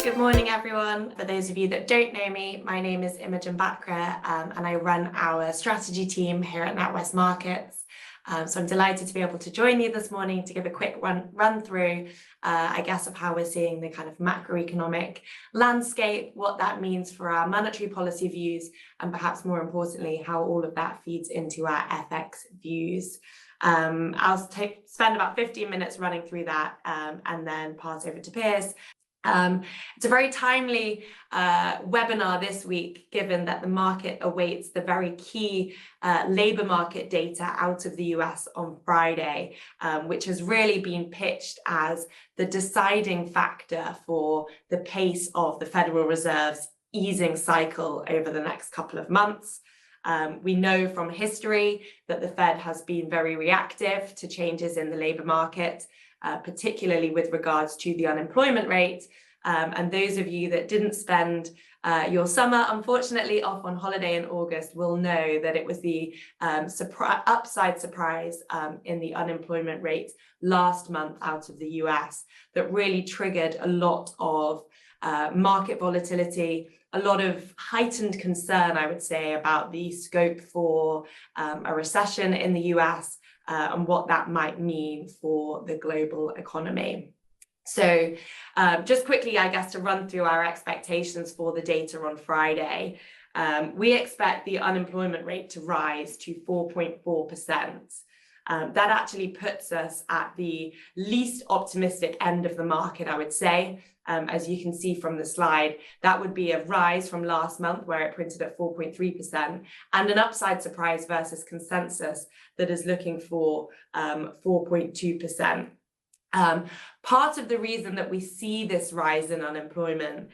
Good morning, everyone. For those of you that don't know me, my name is Imogen Bachra, and I run our strategy team here at NatWest Markets. So I'm delighted to be able to join you this morning to give a quick run through, I guess, of how we're seeing the kind of macroeconomic landscape, what that means for our monetary policy views, and perhaps more importantly, how all of that feeds into our FX views. I'll spend about 15 minutes running through that and then pass over to Piers. It's a very timely webinar this week, given that the market awaits the very key labour market data out of the US on Friday, which has really been pitched as the deciding factor for the pace of the Federal Reserve's easing cycle over the next couple of months. We know from history that the Fed has been very reactive to changes in the labour market, particularly with regards to the unemployment rate. And those of you that didn't spend your summer, unfortunately, off on holiday in August will know that it was the upside surprise in the unemployment rate last month out of the US that really triggered a lot of market volatility, a lot of heightened concern, I would say, about the scope for a recession in the US and what that might mean for the global economy. So just quickly, I guess, to run through our expectations for the data on Friday, we expect the unemployment rate to rise to 4.4%. That actually puts us at the least optimistic end of the market, I would say. As you can see from the slide, that would be a rise from last month where it printed at 4.3% and an upside surprise versus consensus that is looking for 4.2%. Part of the reason that we see this rise in unemployment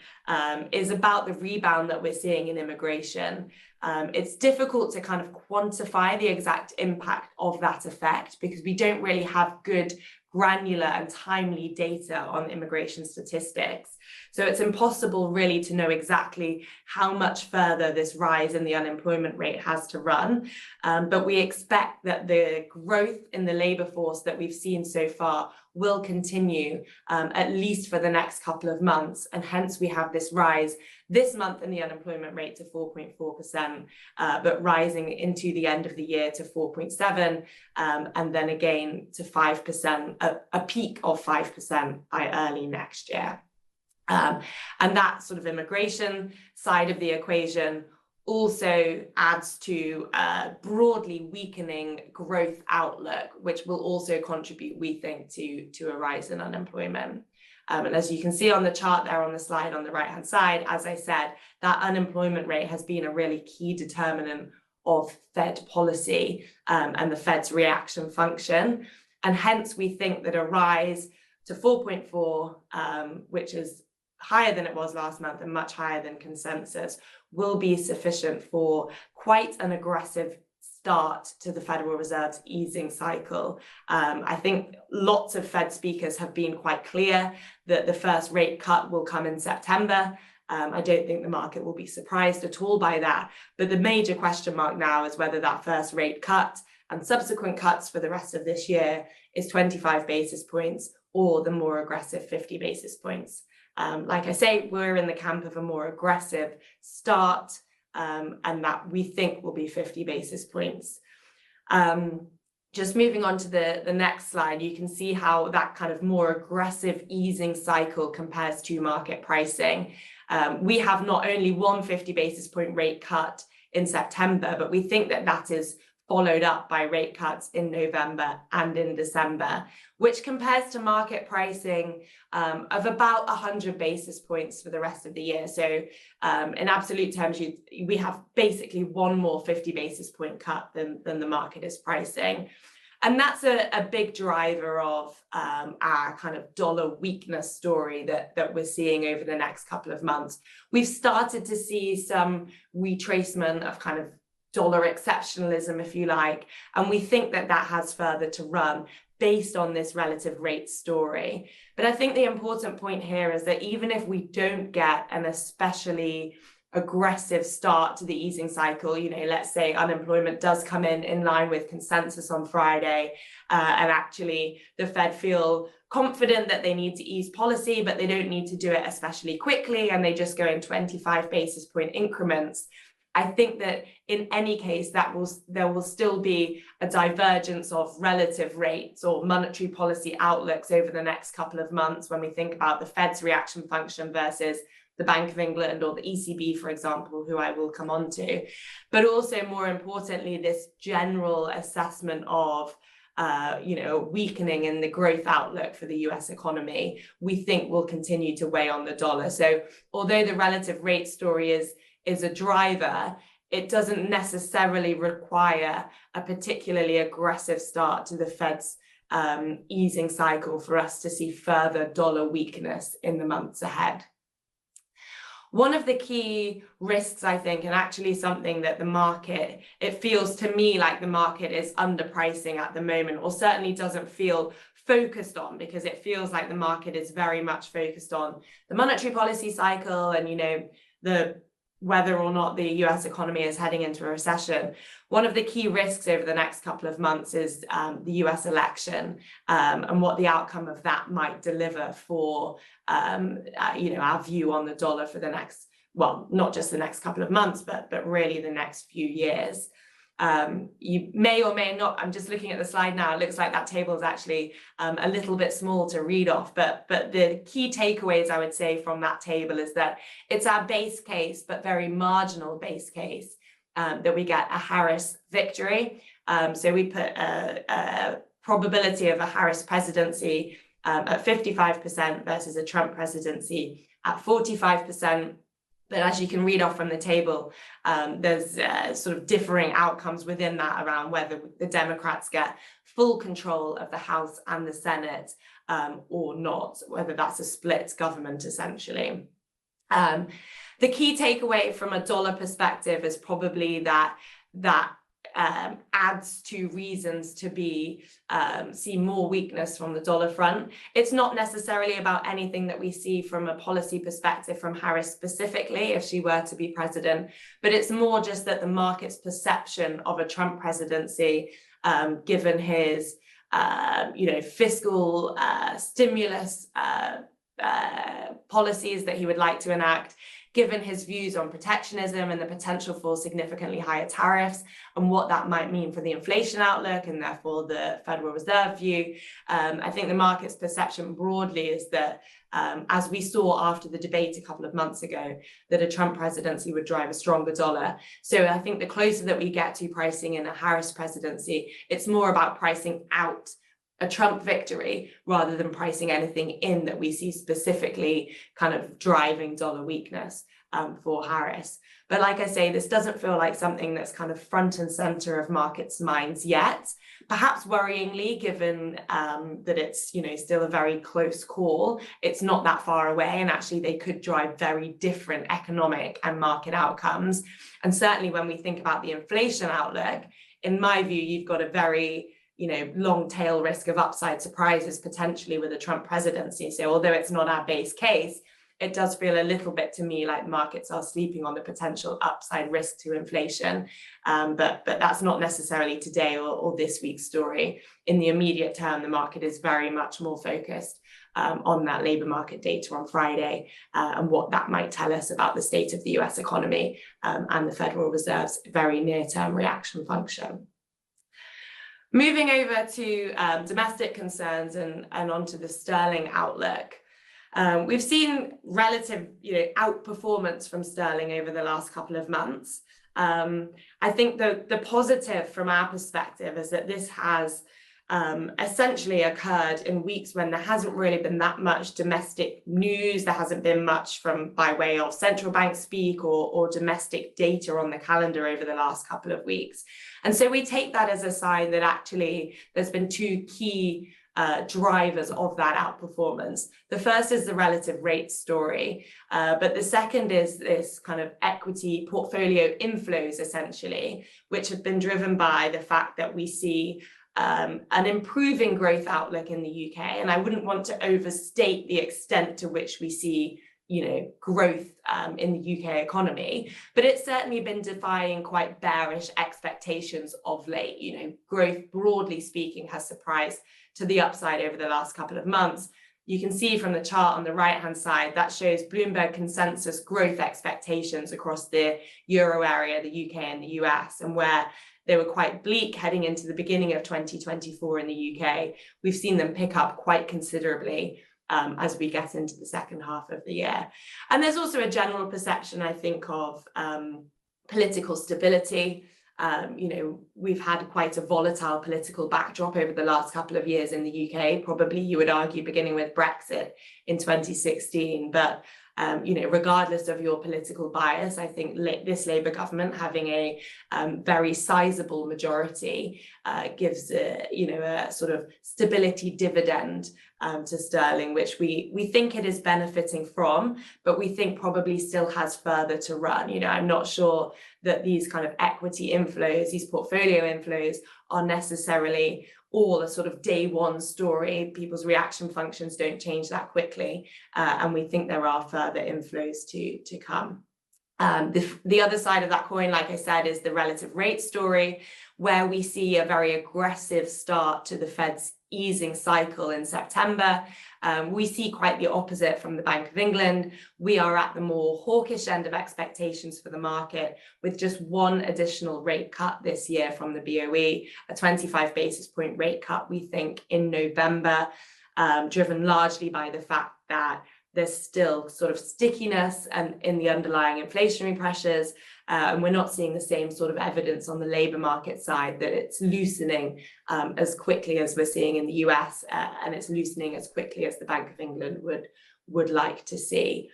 is about the rebound that we're seeing in immigration. It's difficult to kind of quantify the exact impact of that effect because we don't really have good granular and timely data on immigration statistics. So it's impossible really to know exactly how much further this rise in the unemployment rate has to run. But we expect that the growth in the labour force that we've seen so far will continue at least for the next couple of months. And hence we have this rise this month in the unemployment rate to 4.4%, but rising into the end of the year to 4.7%, and then again to 5%, a peak of 5% by early next year. And that sort of immigration side of the equation also adds to a broadly weakening growth outlook, which will also contribute, we think, to a rise in unemployment. And as you can see on the chart there on the slide on the right-hand side, as I said, that unemployment rate has been a really key determinant of Fed policy and the Fed's reaction function. And hence we think that a rise to 4.4, which is higher than it was last month and much higher than consensus, will be sufficient for quite an aggressive start to the Federal Reserve's easing cycle. I think lots of Fed speakers have been quite clear that the first rate cut will come in September. I don't think the market will be surprised at all by that. But the major question mark now is whether that first rate cut and subsequent cuts for the rest of this year is 25 basis points or the more aggressive 50 basis points. Like I say, we're in the camp of a more aggressive start, and that we think will be 50 basis points. Just moving on to the next slide, you can see how that kind of more aggressive easing cycle compares to market pricing. We have not only one 50 basis point rate cut in September, but we think that that is followed up by rate cuts in November and in December, which compares to market pricing of about 100 basis points for the rest of the year. So in absolute terms, we have basically one more 50 basis point cut than the market is pricing. And that's a big driver of our kind of dollar weakness story that we're seeing over the next couple of months. We've started to see some retracement of kind of dollar exceptionalism, if you like, and we think that that has further to run based on this relative rate story. But I think the important point here is that even if we don't get an especially aggressive start to the easing cycle. Let's say unemployment does come in line with consensus on Friday, and actually the Fed feel confident that they need to ease policy, but they don't need to do it especially quickly, and they just go in 25 basis point increments. I think that in any case, there will still be a divergence of relative rates or monetary policy outlooks over the next couple of months when we think about the Fed's reaction function versus the Bank of England or the ECB, for example, who I will come on to. But also, more importantly, this general assessment of weakening in the growth outlook for the US economy, we think will continue to weigh on the dollar. So although the relative rate story is a driver, it doesn't necessarily require a particularly aggressive start to the Fed's easing cycle for us to see further dollar weakness in the months ahead. One of the key risks, I think, and actually something that it feels to me like the market is underpricing at the moment, or certainly doesn't feel focused on, because it feels like the market is very much focused on the monetary policy cycle and, whether or not the US economy is heading into a recession. One of the key risks over the next couple of months is the US election and what the outcome of that might deliver for, our view on the dollar for the next, well, not just the next couple of months, but really the next few years. You may or may not, I'm just looking at the slide now, it looks like that table is actually a little bit small to read off, but the key takeaways I would say from that table is that it's our base case, but very marginal base case, that we get a Harris victory. So we put a probability of a Harris presidency at 55% versus a Trump presidency at 45%. But as you can read off from the table, there's sort of differing outcomes within that around whether the Democrats get full control of the House and the Senate or not, whether that's a split government, essentially. The key takeaway from a dollar perspective is probably that adds to reasons to see more weakness from the dollar front. It's not necessarily about anything that we see from a policy perspective from Harris specifically, if she were to be president, but it's more just that the market's perception of a Trump presidency, given his, fiscal stimulus policies that he would like to enact, given his views on protectionism and the potential for significantly higher tariffs and what that might mean for the inflation outlook and therefore the Federal Reserve view. I think the market's perception broadly is that, as we saw after the debate a couple of months ago, that a Trump presidency would drive a stronger dollar. So I think the closer that we get to pricing in a Harris presidency, it's more about pricing out a Trump victory rather than pricing anything in that we see specifically kind of driving dollar weakness for Harris. But like I say, this doesn't feel like something that's kind of front and center of markets' minds yet. Perhaps worryingly, given that it's still a very close call, it's not that far away, and actually they could drive very different economic and market outcomes. And certainly when we think about the inflation outlook, in my view, you've got a very long tail risk of upside surprises potentially with a Trump presidency. So although it's not our base case, it does feel a little bit to me like markets are sleeping on the potential upside risk to inflation. But that's not necessarily today or this week's story. In the immediate term, the market is very much more focused on that labor market data on Friday and what that might tell us about the state of the US economy and the Federal Reserve's very near-term reaction function. Moving over to domestic concerns and onto the sterling outlook. We've seen relative outperformance from sterling over the last couple of months. I think the positive from our perspective is that this has essentially occurred in weeks when there hasn't really been that much domestic news. There hasn't been much by way of central bank speak or domestic data on the calendar over the last couple of weeks. And so we take that as a sign that actually there's been two key drivers of that outperformance. The first is the relative rate story, but the second is this kind of equity portfolio inflows, essentially, which have been driven by the fact that we see an improving growth outlook in the UK. And I wouldn't want to overstate the extent to which we see growth in the UK economy, but it's certainly been defying quite bearish expectations of late. Growth, broadly speaking, has surprised to the upside over the last couple of months. You can see from the chart on the right-hand side, that shows Bloomberg consensus growth expectations across the Euro area, the UK and the US, and where they were quite bleak heading into the beginning of 2024 in the UK. We've seen them pick up quite considerably as we get into the second half of the year. And there's also a general perception, I think, of political stability. We've had quite a volatile political backdrop over the last couple of years in the UK, probably you would argue beginning with Brexit in 2016. But regardless of your political bias, I think this Labour government having a very sizable majority gives a sort of stability dividend to sterling, which we think it is benefiting from, but we think probably still has further to run. I'm not sure that these kind of equity inflows, these portfolio inflows, are necessarily all a sort of day one story. People's reaction functions don't change that quickly, and we think there are further inflows to come. The other side of that coin, like I said, is the relative rate story, where we see a very aggressive start to the Fed's easing cycle in September. We see quite the opposite from the Bank of England. We are at the more hawkish end of expectations for the market, with just one additional rate cut this year from the BOE, a 25 basis point rate cut, we think, in November, driven largely by the fact that there's still sort of stickiness and in the underlying inflationary pressures, and we're not seeing the same sort of evidence on the labour market side that it's loosening as quickly as we're seeing in the US, and it's loosening as quickly as the Bank of England would like to see.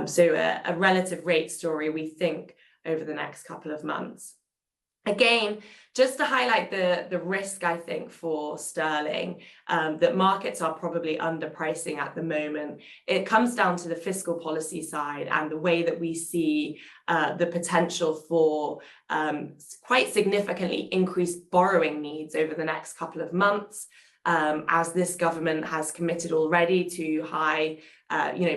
So a relative rate story, we think, over the next couple of months. Again, just to highlight the risk, I think, for sterling, that markets are probably underpricing at the moment. It comes down to the fiscal policy side and the way that we see the potential for quite significantly increased borrowing needs over the next couple of months, as this government has committed already to high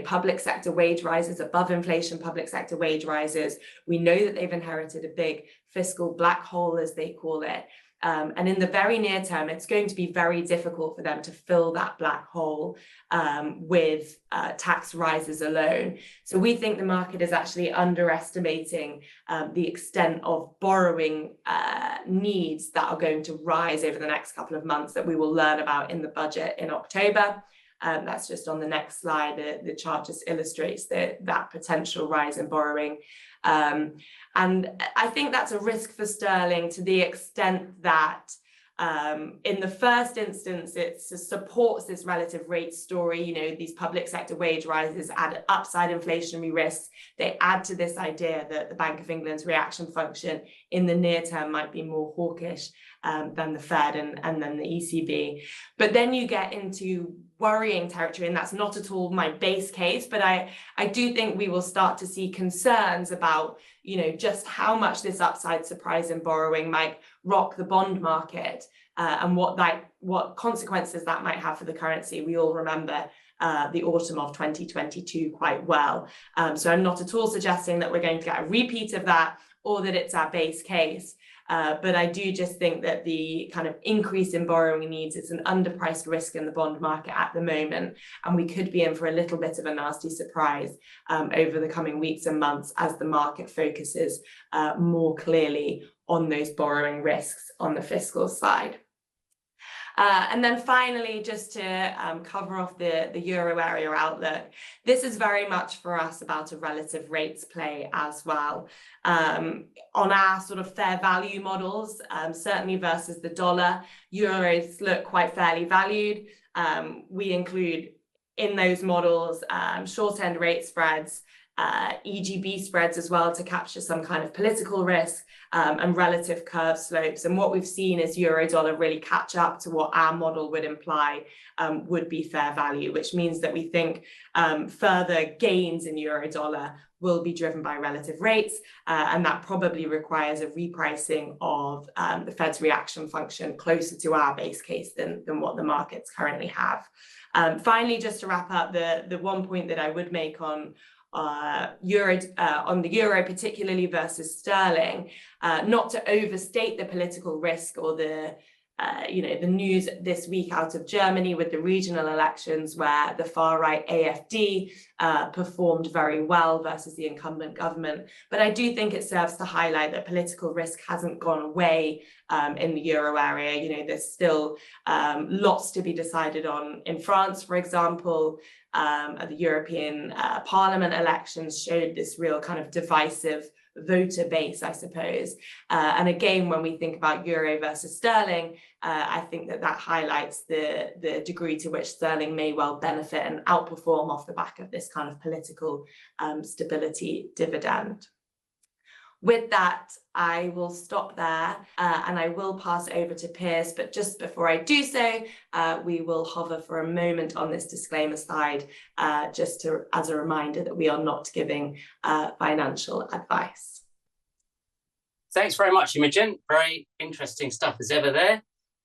public sector wage rises, above inflation public sector wage rises. We know that they've inherited a big fiscal black hole, as they call it. And in the very near term, it's going to be very difficult for them to fill that black hole with tax rises alone. So we think the market is actually underestimating the extent of borrowing needs that are going to rise over the next couple of months that we will learn about in the budget in October. That's just on the next slide. The chart just illustrates that potential rise in borrowing. And I think that's a risk for sterling to the extent that in the first instance, it supports this relative rate story. These public sector wage rises add upside inflationary risks. They add to this idea that the Bank of England's reaction function in the near term might be more hawkish than the Fed and then the ECB. But then you get into worrying territory, and that's not at all my base case, but I do think we will start to see concerns about just how much this upside surprise in borrowing might rock the bond market, and what consequences that might have for the currency. We all remember the autumn of 2022 quite well. So I'm not at all suggesting that we're going to get a repeat of that or that it's our base case. But I do just think that the kind of increase in borrowing needs is an underpriced risk in the bond market at the moment, and we could be in for a little bit of a nasty surprise over the coming weeks and months as the market focuses more clearly on those borrowing risks on the fiscal side. And then finally, just to cover off the euro area outlook, this is very much for us about a relative rates play as well. On our sort of fair value models, certainly versus the dollar, euros look quite fairly valued. We include in those models short end rate spreads, EGB spreads as well to capture some kind of political risk, and relative curve slopes. And what we've seen is euro dollar really catch up to what our model would imply would be fair value, which means that we think further gains in euro dollar will be driven by relative rates, and that probably requires a repricing of the Fed's reaction function closer to our base case than what the markets currently have. Finally, just to wrap up, the one point that I would make on on the euro, particularly versus sterling, not to overstate the political risk or the the news this week out of Germany with the regional elections, where the far-right AfD performed very well versus the incumbent government. But I do think it serves to highlight that political risk hasn't gone away in the euro area. There's still lots to be decided on in France, for example. The European Parliament elections showed this real kind of divisive voter base, I suppose. And again, when we think about euro versus sterling, I think that highlights the degree to which sterling may well benefit and outperform off the back of this kind of political stability dividend. With that, I will stop there and I will pass over to Piers, but just before I do so, we will hover for a moment on this disclaimer slide, just as a reminder that we are not giving financial advice. Thanks very much, Imogen. Very interesting stuff as ever there.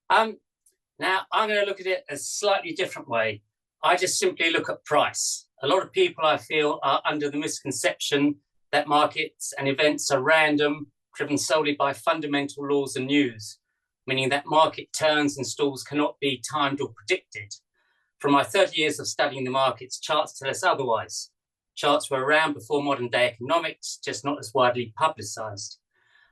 Now, I'm going to look at it a slightly different way. I just simply look at price. A lot of people, I feel, are under the misconception that markets and events are random, driven solely by fundamental laws and news, meaning that market turns and stalls cannot be timed or predicted. From my 30 years of studying the markets, charts tell us otherwise. Charts were around before modern day economics, just not as widely publicized.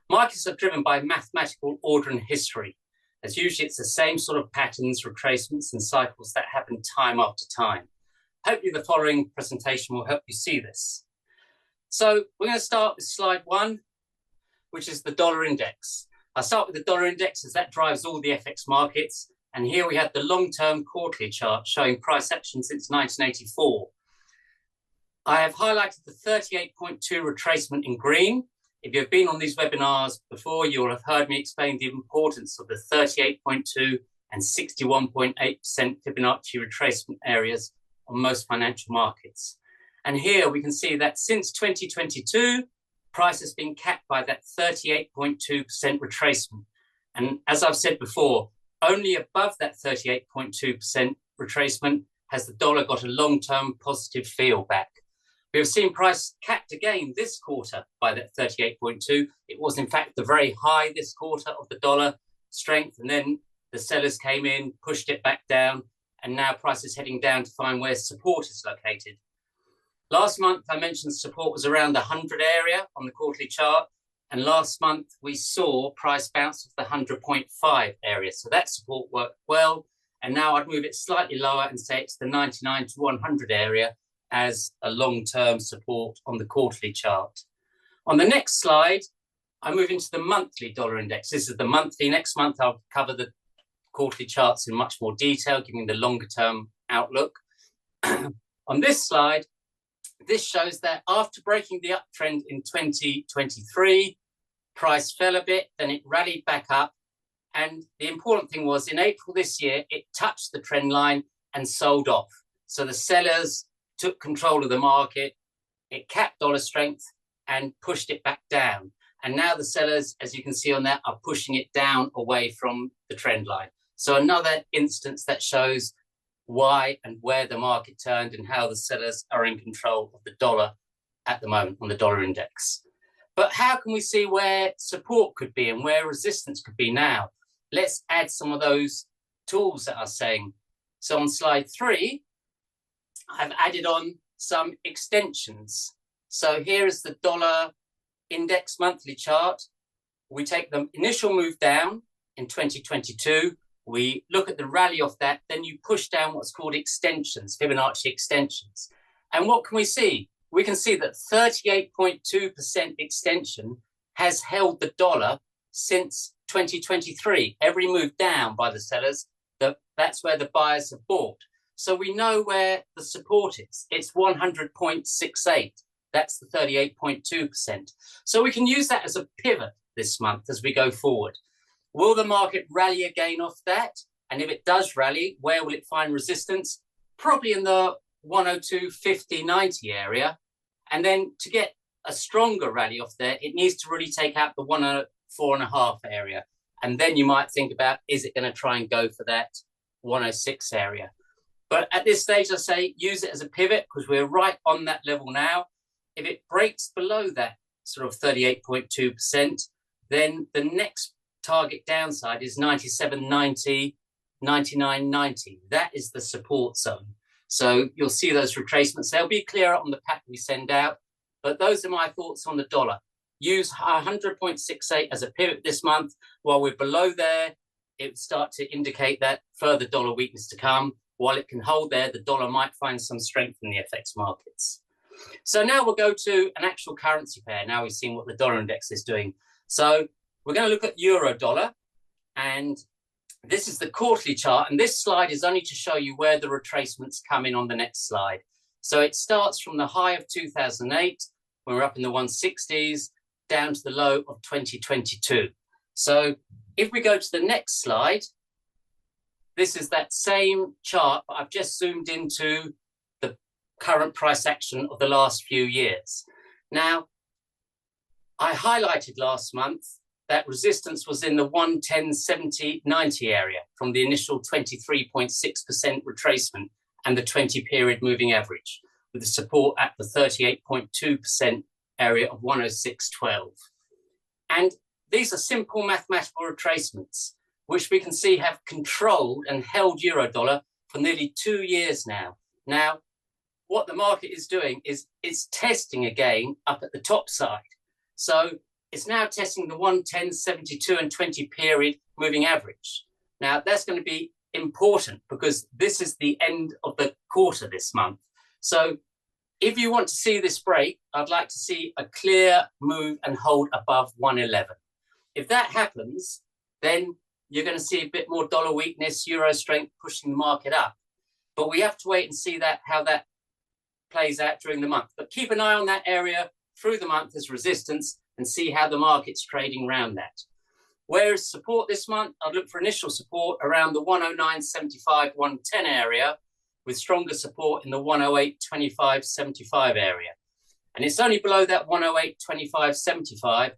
Markets are driven by mathematical order and history, as usually it's the same sort of patterns, retracements and cycles that happen time after time. Hopefully the following presentation will help you see this. So we're going to start with slide 1, which is the dollar index. I'll start with the dollar index as that drives all the FX markets. And here we have the long-term quarterly chart showing price action since 1984. I have highlighted the 38.2 retracement in green. If you've been on these webinars before, you'll have heard me explain the importance of the 38.2 and 61.8% Fibonacci retracement areas on most financial markets. And here we can see that since 2022, price has been capped by that 38.2% retracement. And as I've said before, only above that 38.2% retracement has the dollar got a long-term positive feel back. We have seen price capped again this quarter by that 38.2. It was in fact the very high this quarter of the dollar strength, and then the sellers came in, pushed it back down, and now price is heading down to find where support is located. Last month, I mentioned support was around the 100 area on the quarterly chart. And last month, we saw price bounce off the 100.5 area. So that support worked well. And now I'd move it slightly lower and say it's the 99 to 100 area as a long-term support on the quarterly chart. On the next slide, I move into the monthly dollar index. This is the monthly. Next month, I'll cover the quarterly charts in much more detail, giving the longer-term outlook. On this slide, this shows that after breaking the uptrend in 2023, price fell a bit, then it rallied back up. And the important thing was in April this year, it touched the trend line and sold off. So the sellers took control of the market, it capped dollar strength and pushed it back down. And now the sellers, as you can see on that, are pushing it down away from the trend line. So another instance that shows why and where the market turned and how the sellers are in control of the dollar at the moment on the dollar index. But how can we see where support could be and where resistance could be now? Let's add some of those tools that are saying. So on slide 3, I've added on some extensions. So here is the dollar index monthly chart. We take the initial move down in 2022. We look at the rally of that, then you push down what's called extensions, Fibonacci extensions. And what can we see? We can see that 38.2% extension has held the dollar since 2023. Every move down by the sellers, that's where the buyers have bought. So we know where the support is. It's 100.68. That's the 38.2%. So we can use that as a pivot this month as we go forward. Will the market rally again off that? And if it does rally, where will it find resistance? Probably in the 102.50, 90 area. And then to get a stronger rally off there, it needs to really take out the 104.5 area. And then you might think about, is it going to try and go for that 106 area? But at this stage, I say use it as a pivot because we're right on that level now. If it breaks below that sort of 38.2%, then the next target downside is 97.90, 99.90. That is the support zone. So you'll see those retracements. They'll be clearer on the pack we send out. But those are my thoughts on the dollar. Use 100.68 as a pivot this month. While we're below there, it would start to indicate that further dollar weakness to come. While it can hold there, the dollar might find some strength in the FX markets. So now we'll go to an actual currency pair. Now we've seen what the dollar index is doing. So we're going to look at euro dollar. And this is the quarterly chart. And this slide is only to show you where the retracements come in on the next slide. So it starts from the high of 2008, when we're up in the 160s, down to the low of 2022. So if we go to the next slide, this is that same chart, but I've just zoomed into the current price action of the last few years. Now, I highlighted last month that resistance was in the 110.70, 90 area from the initial 23.6% retracement and the 20-period moving average, with the support at the 38.2% area of 106.12. And these are simple mathematical retracements, which we can see have controlled and held euro dollar for nearly 2 years now. Now, what the market is doing is it's testing again up at the top side. So it's now testing the 110.72 and 20 period moving average. Now, that's going to be important because this is the end of the quarter this month. So if you want to see this break, I'd like to see a clear move and hold above 111. If that happens, then you're going to see a bit more dollar weakness, euro strength pushing the market up. But we have to wait and see how that plays out during the month. But keep an eye on that area through the month as resistance and see how the market's trading around that. Where is support this month? I'd look for initial support around the 109.75, 110 area, with stronger support in the 108.25, 75 area. And it's only below that 108.25, 75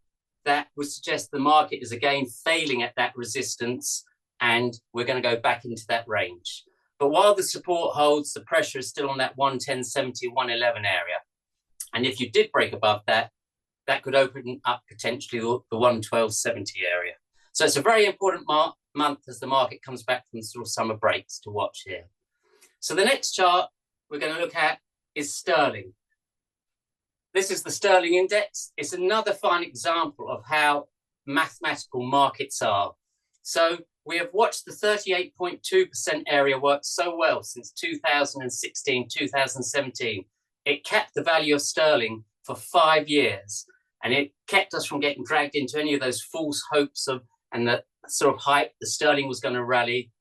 that would suggest the market is again failing at that resistance, and we're going to go back into that range. But while the support holds, the pressure is still on that 110.70, 111 area. And if you did break above that, that could open up potentially the 112.70 area. So it's a very important month as the market comes back from sort of summer breaks to watch here. So the next chart we're going to look at is sterling. This is the sterling index. It's another fine example of how mathematical markets are. So we have watched the 38.2% area work so well since 2016, 2017. It kept the value of sterling for 5 years, and it kept us from getting dragged into any of those false hopes of and the sort of hype the sterling was going to rally.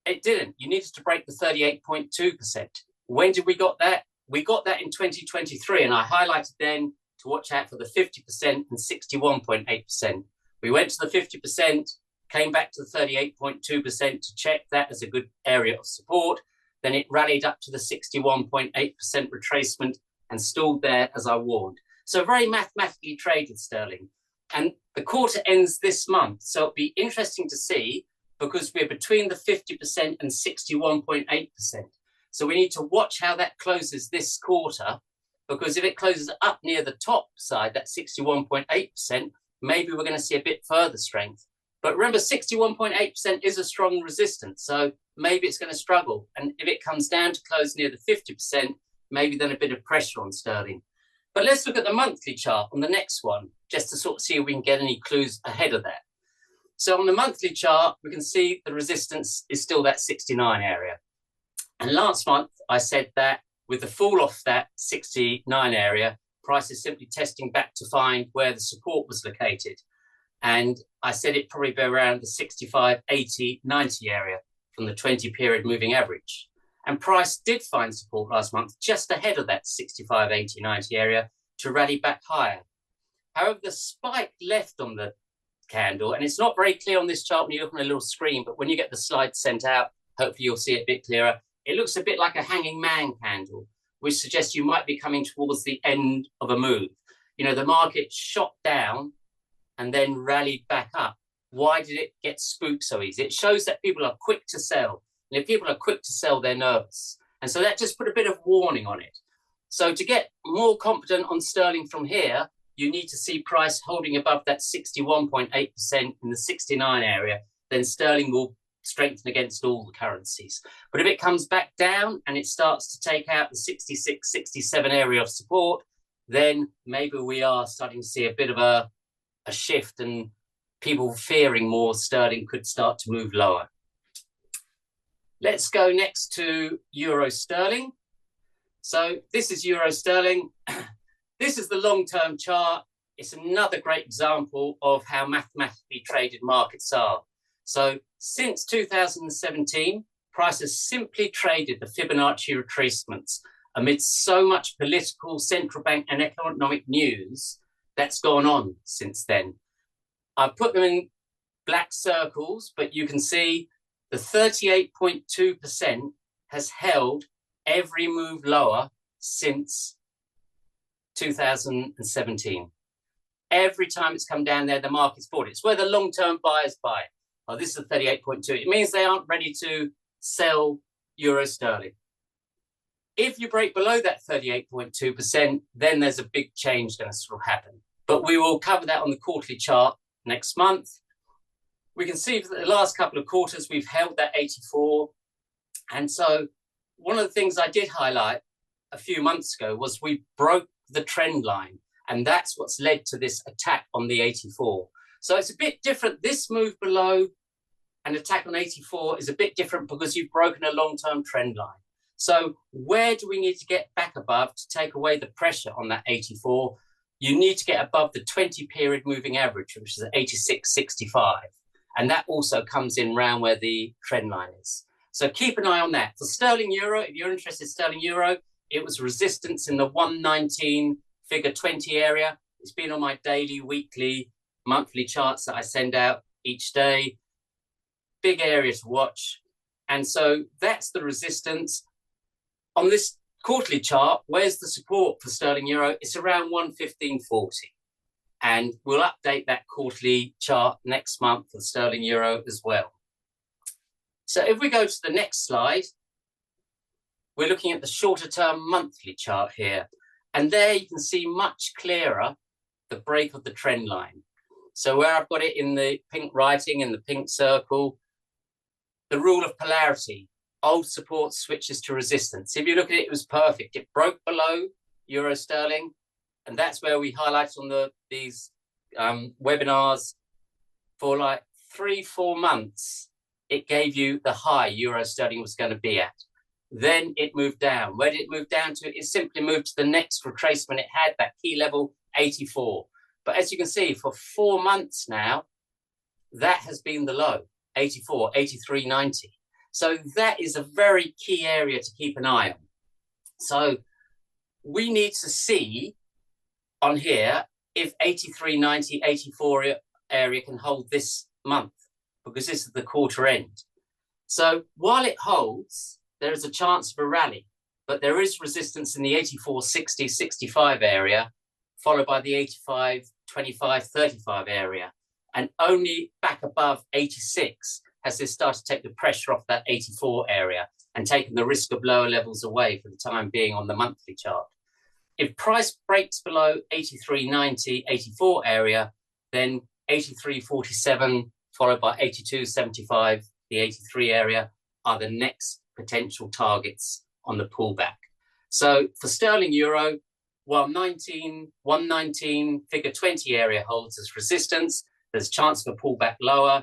It didn't. You needed to break the 38.2%. When did we got that? We got that in 2023, and I highlighted then to watch out for the 50% and 61.8%. We went to the 50%, came back to the 38.2% to check that as a good area of support. Then it rallied up to the 61.8% retracement and stalled there as I warned. So very mathematically traded sterling. And the quarter ends this month. So it'll be interesting to see because we're between the 50% and 61.8%. So we need to watch how that closes this quarter, because if it closes up near the top side, that 61.8%, maybe we're going to see a bit further strength. But remember, 61.8% is a strong resistance. So maybe it's going to struggle. And if it comes down to close near the 50%, maybe then a bit of pressure on sterling. But let's look at the monthly chart on the next one, just to sort of see if we can get any clues ahead of that. So on the monthly chart, we can see the resistance is still that 69 area. And last month, I said that with the fall off that 69 area, price is simply testing back to find where the support was located. And I said it'd probably be around the 65, 80, 90 area from the 20 period moving average. And price did find support last month just ahead of that 65, 80, 90 area to rally back higher. However, the spike left on the candle, and it's not very clear on this chart when you look on a little screen, but when you get the slides sent out, hopefully you'll see it a bit clearer. It looks a bit like a hanging man candle, which suggests you might be coming towards the end of a move. You know, the market shot down and then rallied back up. Why did it get spooked so easy? It shows that people are quick to sell. And if people are quick to sell, they're nervous. And so that just put a bit of warning on it. So to get more confident on sterling from here, you need to see price holding above that 61.8% in the 69 area, then sterling will strengthen against all the currencies. But if it comes back down and it starts to take out the 66, 67 area of support, then maybe we are starting to see a bit of a shift and people fearing more sterling could start to move lower. Let's go next to euro sterling. So this is euro sterling. This is the long-term chart. It's another great example of how mathematically traded markets are. So since 2017, price has simply traded the Fibonacci retracements amidst so much political, central bank and economic news that's gone on since then. I've put them in black circles, but you can see the 38.2% has held every move lower since 2017. Every time it's come down there, the market's bought it. It's where the long-term buyers buy. Oh, this is 38.2. It means they aren't ready to sell euro sterling. If you break below that 38.2%, then there's a big change going to sort of happen. But we will cover that on the quarterly chart next month. We can see for the last couple of quarters, we've held that 84. And so one of the things I did highlight a few months ago was we broke the trend line. And that's what's led to this attack on the 84. So it's a bit different. This move below an attack on 84 is a bit different because you've broken a long-term trend line. So where do we need to get back above to take away the pressure on that 84? You need to get above the 20-period moving average, which is at 86.65. And that also comes in round where the trend line is. So keep an eye on that. For sterling euro, if you're interested in sterling euro, it was resistance in the 119 figure 20 area. It's been on my daily, weekly, monthly charts that I send out each day. Big area to watch. And so that's the resistance. On this quarterly chart, where's the support for sterling euro? It's around 115.40. And we'll update that quarterly chart next month for sterling euro as well. So if we go to the next slide, we're looking at the shorter term monthly chart here. And there you can see much clearer the break of the trend line. So where I've got it in the pink writing, in the pink circle, the rule of polarity, old support switches to resistance. If you look at it, it was perfect. It broke below euro sterling. And that's where we highlight on these webinars for like 3-4 months. It gave you the high euro sterling was going to be at. Then it moved down. Where did it move down to? It simply moved to the next retracement it had, that key level 84. But as you can see, for 4 months now, that has been the low, 84, 83.90. So that is a very key area to keep an eye on. So we need to see on here if 83.90, 84 area can hold this month, because this is the quarter end. So while it holds, there is a chance of a rally, but there is resistance in the 84, 60, 65 area, followed by the 85, 25, 35 area. And only back above 86 has this started to take the pressure off that 84 area and taken the risk of lower levels away for the time being on the monthly chart. If price breaks below 83.90, 84 area, then 83.47 followed by 82.75, the 83 area are the next potential targets on the pullback. So for sterling euro, while 119 figure 20 area holds as resistance, there's a chance of a pullback lower.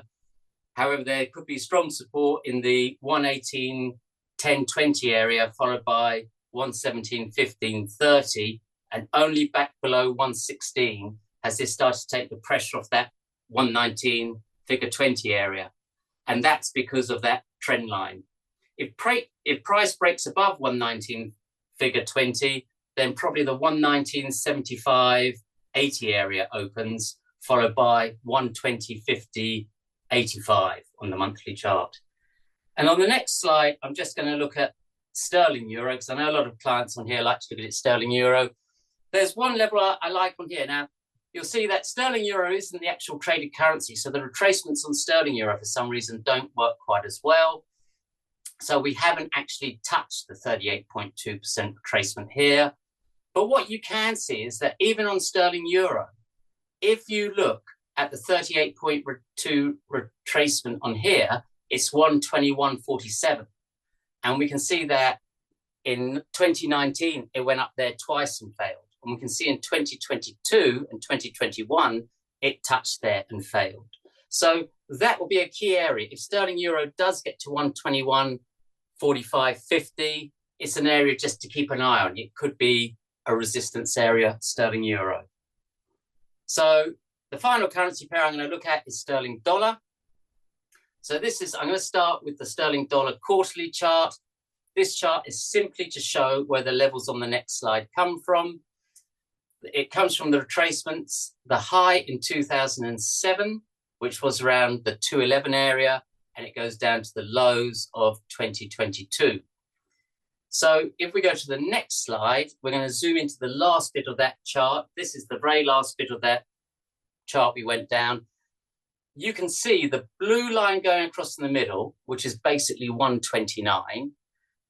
However, there could be strong support in the 118, 10, 20 area, followed by 117, 15, 30, and only back below 116 has this started to take the pressure off that 119 figure 20 area. And that's because of that trend line. If price breaks above 119 figure 20, then probably the 119.75, 80 area opens, followed by 120.50, 85 on the monthly chart. And on the next slide, I'm just going to look at sterling euro, because I know a lot of clients on here like to look at it sterling euro. There's one level I like on here. Now, you'll see that sterling euro isn't the actual traded currency, so the retracements on sterling euro for some reason don't work quite as well. So we haven't actually touched the 38.2% retracement here. But what you can see is that even on sterling euro, if you look at the 38.2 retracement on here, it's 121.47. And we can see that in 2019, it went up there twice and failed. And we can see in 2022 and 2021, it touched there and failed. So that will be a key area. If sterling euro does get to 121.45.50, it's an area just to keep an eye on. It could be a resistance area, sterling euro. So the final currency pair I'm going to look at is sterling dollar. So I'm going to start with the sterling dollar quarterly chart. This chart is simply to show where the levels on the next slide come from. It comes from the retracements, the high in 2007, which was around the 211 area, and it goes down to the lows of 2022. So if we go to the next slide, we're going to zoom into the last bit of that chart. This is the very last bit of that chart we went down. You can see the blue line going across in the middle, which is basically 129,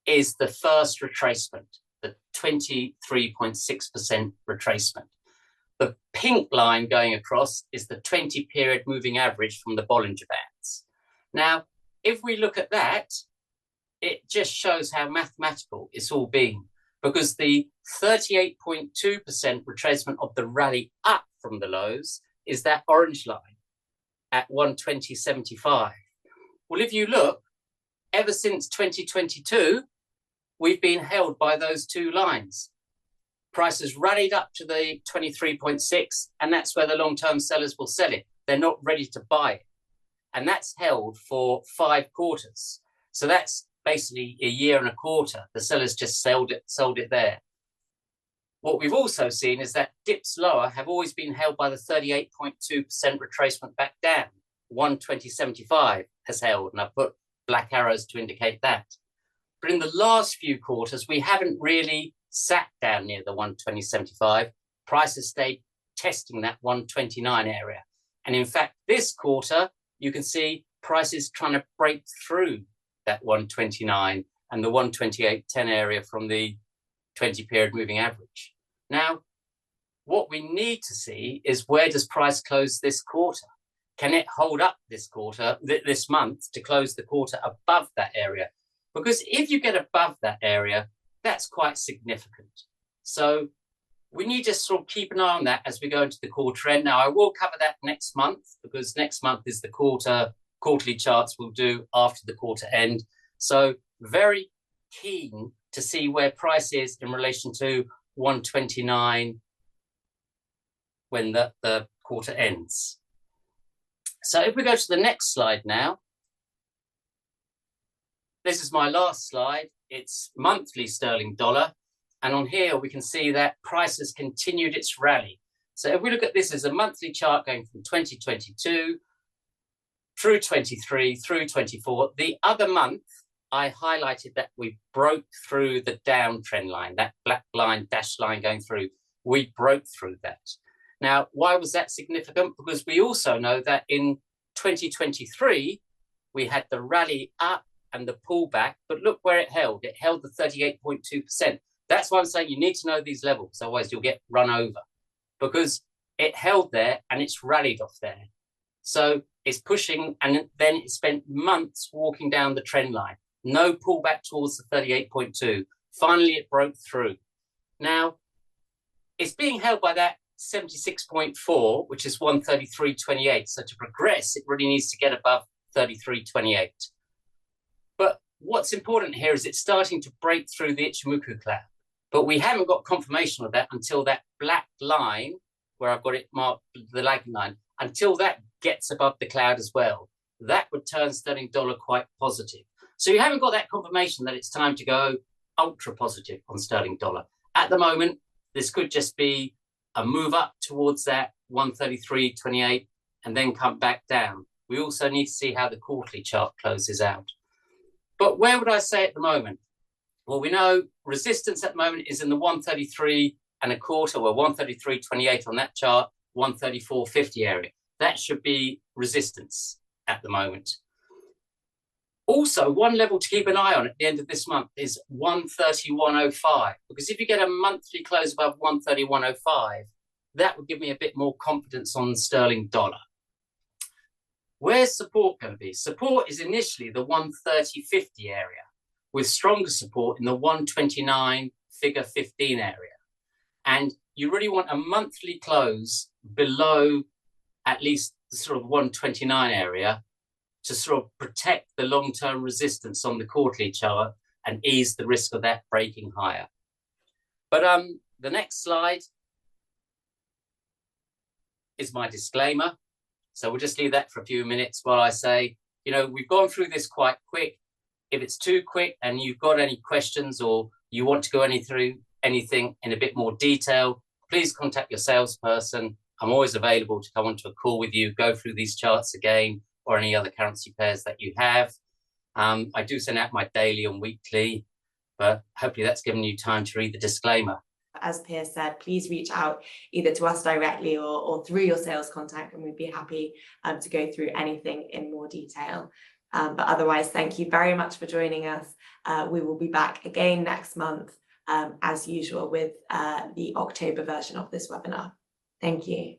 is the first retracement, the 23.6% retracement. The pink line going across is the 20-period moving average from the Bollinger Bands. Now, if we look at that, it just shows how mathematical it's all been, because the 38.2% retracement of the rally up from the lows is that orange line at 120.75. Well, if you look, ever since 2022, we've been held by those two lines. Prices rallied up to the 23.6, and that's where the long-term sellers will sell it. They're not ready to buy it. And that's held for 5 quarters. So that's basically a year and a quarter. The sellers just sold it there. What we've also seen is that dips lower have always been held by the 38.2% retracement back down. 120.75 has held, and I've put black arrows to indicate that. But in the last few quarters, we haven't really sat down near the 120.75. Prices stayed testing that 129 area. And in fact, this quarter, you can see prices trying to break through that 129 and the 128.10 area from the 20-period moving average. Now, what we need to see is, where does price close this quarter? Can it hold up this quarter, this month, to close the quarter above that area? Because if you get above that area, that's quite significant. So we need to sort of keep an eye on that as we go into the quarter end. Now, I will cover that next month, because next month is the quarterly charts we'll do after the quarter end. So very keen to see where price is in relation to 129 when the quarter ends. So if we go to the next slide now, this is my last slide. It's monthly sterling dollar. And on here, we can see that price has continued its rally. So if we look at this as a monthly chart going from 2022 through 23, through 24, the other month, I highlighted that we broke through the downtrend line, that black line, dashed line going through. We broke through that. Now, why was that significant? Because we also know that in 2023, we had the rally up and the pullback, but look where it held. It held the 38.2%. That's why I'm saying you need to know these levels, otherwise you'll get run over, because it held there and it's rallied off there. So it's pushing, and then it spent months walking down the trend line. No pullback towards the 38.2. Finally, it broke through. Now, it's being held by that 76.4, which is 133.28. So to progress, it really needs to get above 33.28. But what's important here is it's starting to break through the Ichimoku cloud. But we haven't got confirmation of that until that black line, where I've got it marked, the lagging line, until that gets above the cloud as well. That would turn sterling dollar quite positive. So you haven't got that confirmation that it's time to go ultra positive on sterling dollar. At the moment, this could just be a move up towards that 133.28 and then come back down. We also need to see how the quarterly chart closes out. But where would I say at the moment? Well, we know resistance at the moment is in the 133.25 or 133.28 on that chart, 134.50 area. That should be resistance at the moment. Also, one level to keep an eye on at the end of this month is 131.05, because if you get a monthly close above 131.05, that would give me a bit more confidence on the sterling dollar. Where's support going to be? Support is initially the 130.50 area, with stronger support in the 129 figure 15 area. And you really want a monthly close below at least the sort of 129 area to sort of protect the long-term resistance on the quarterly chart and ease the risk of that breaking higher. But the next slide is my disclaimer. So we'll just leave that for a few minutes while I say, you know, we've gone through this quite quick. If it's too quick and you've got any questions or you want to go through anything in a bit more detail, please contact your salesperson. I'm always available to come onto a call with you, go through these charts again, or any other currency pairs that you have. I do send out my daily and weekly, but hopefully that's given you time to read the disclaimer. As Piers said, please reach out either to us directly or through your sales contact, and we'd be happy to go through anything in more detail. But otherwise, thank you very much for joining us. We will be back again next month, as usual, with the October version of this webinar. Thank you.